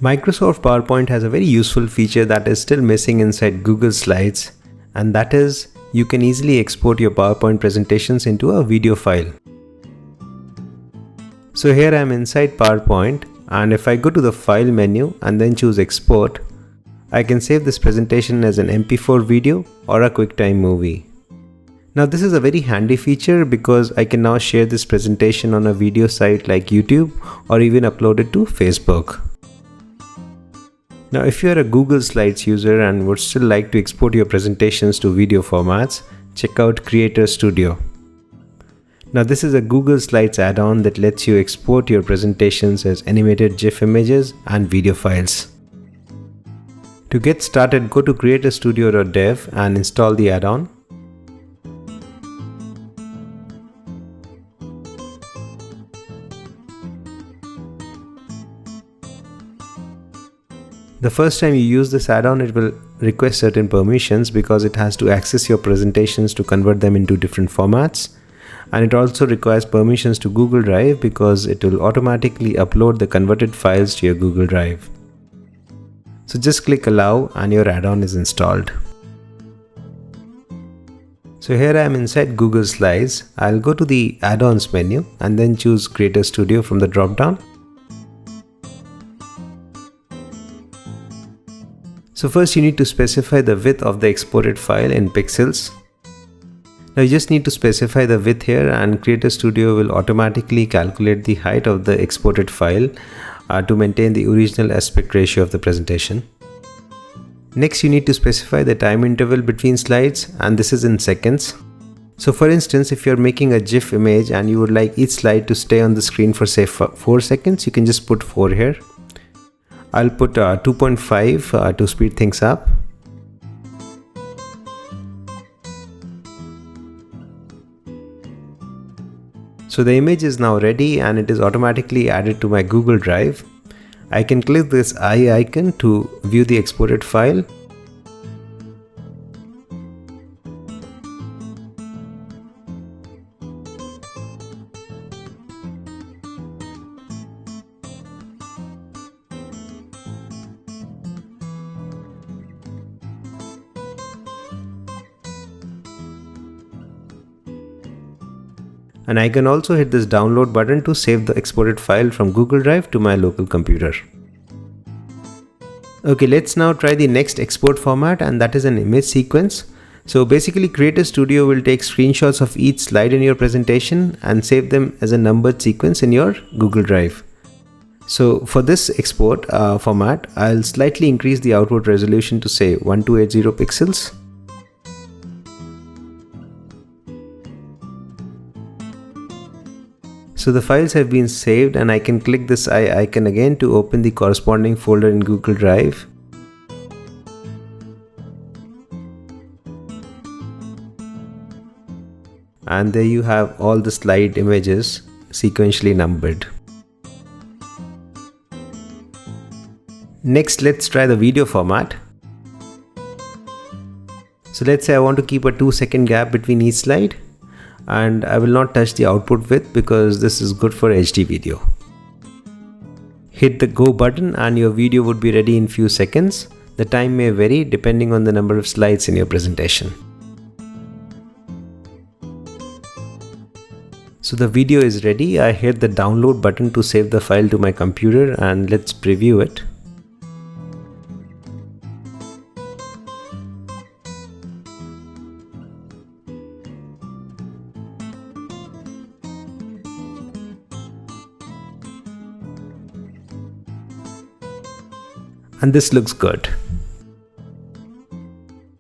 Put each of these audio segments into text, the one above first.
Microsoft PowerPoint has a very useful feature that is still missing inside Google Slides, and that is you can easily export your PowerPoint presentations into a video file. So here I am inside PowerPoint, and if I go to the File menu and then choose Export, I can save this presentation as an MP4 video or a QuickTime movie. Now this is a very handy feature because I can now share this presentation on a video site like YouTube or even upload it to Facebook. Now if you are a Google Slides user and would still like to export your presentations to video formats, check out Creator Studio. Now this is a Google Slides add-on that lets you export your presentations as animated GIF images and video files. To get started, go to creatorstudio.dev and install the add-on. The first time you use this add-on, it will request certain permissions because it has to access your presentations to convert them into different formats. And it also requires permissions to Google Drive because it will automatically upload the converted files to your Google Drive. So just click allow and your add-on is installed. So here I am inside Google Slides. I'll go to the add-ons menu and then choose Creator Studio from the drop-down. So first you need to specify the width of the exported file in pixels. Now you just need to specify the width here, and Creator Studio will automatically calculate the height of the exported file to maintain the original aspect ratio of the presentation. Next you need to specify the time interval between slides, and this is in seconds. So for instance, if you're making a GIF image and you would like each slide to stay on the screen for say 4 seconds, you can just put 4 here. I'll put 2.5 to speed things up. So the image is now ready and it is automatically added to my Google Drive. I can click this eye icon to view the exported file. And I can also hit this download button to save the exported file from Google Drive to my local computer. Okay, let's now try the next export format, and that is an image sequence. So basically Creator Studio will take screenshots of each slide in your presentation and save them as a numbered sequence in your Google Drive. So for this export format, I'll slightly increase the output resolution to say 1280 pixels. So the files have been saved, and I can click this eye icon again to open the corresponding folder in Google Drive. And there you have all the slide images sequentially numbered. Next, let's try the video format. So let's say I want to keep a 2-second gap between each slide. And I will not touch the output width because this is good for HD video. Hit the go button and your video would be ready in few seconds. The time may vary depending on the number of slides in your presentation. So the video is ready. I hit the download button to save the file to my computer, and let's preview it. And this looks good.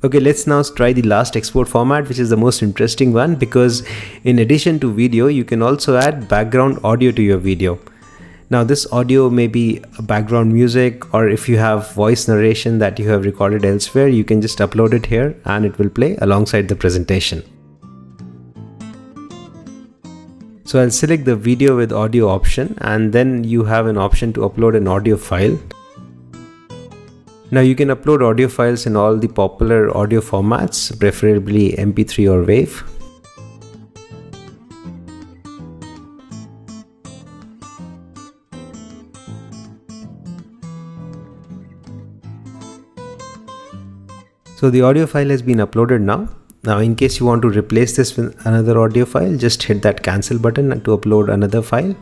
Okay, let's now try the last export format, which is the most interesting one, because in addition to video, you can also add background audio to your video. Now this audio may be background music, or if you have voice narration that you have recorded elsewhere, you can just upload it here and it will play alongside the presentation. So I'll select the video with audio option, and then you have an option to upload an audio file. Now you can upload audio files in all the popular audio formats, preferably MP3 or WAV. So the audio file has been uploaded now. Now in case you want to replace this with another audio file, just hit that cancel button to upload another file.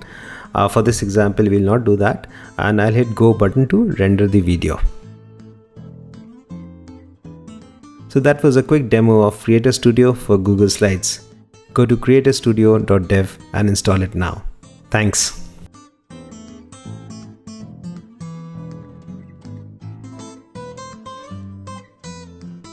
For this example, we'll not do that, and I'll hit go button to render the video. So that was a quick demo of Creator Studio for Google Slides. Go to creatorstudio.dev and install it now. Thanks.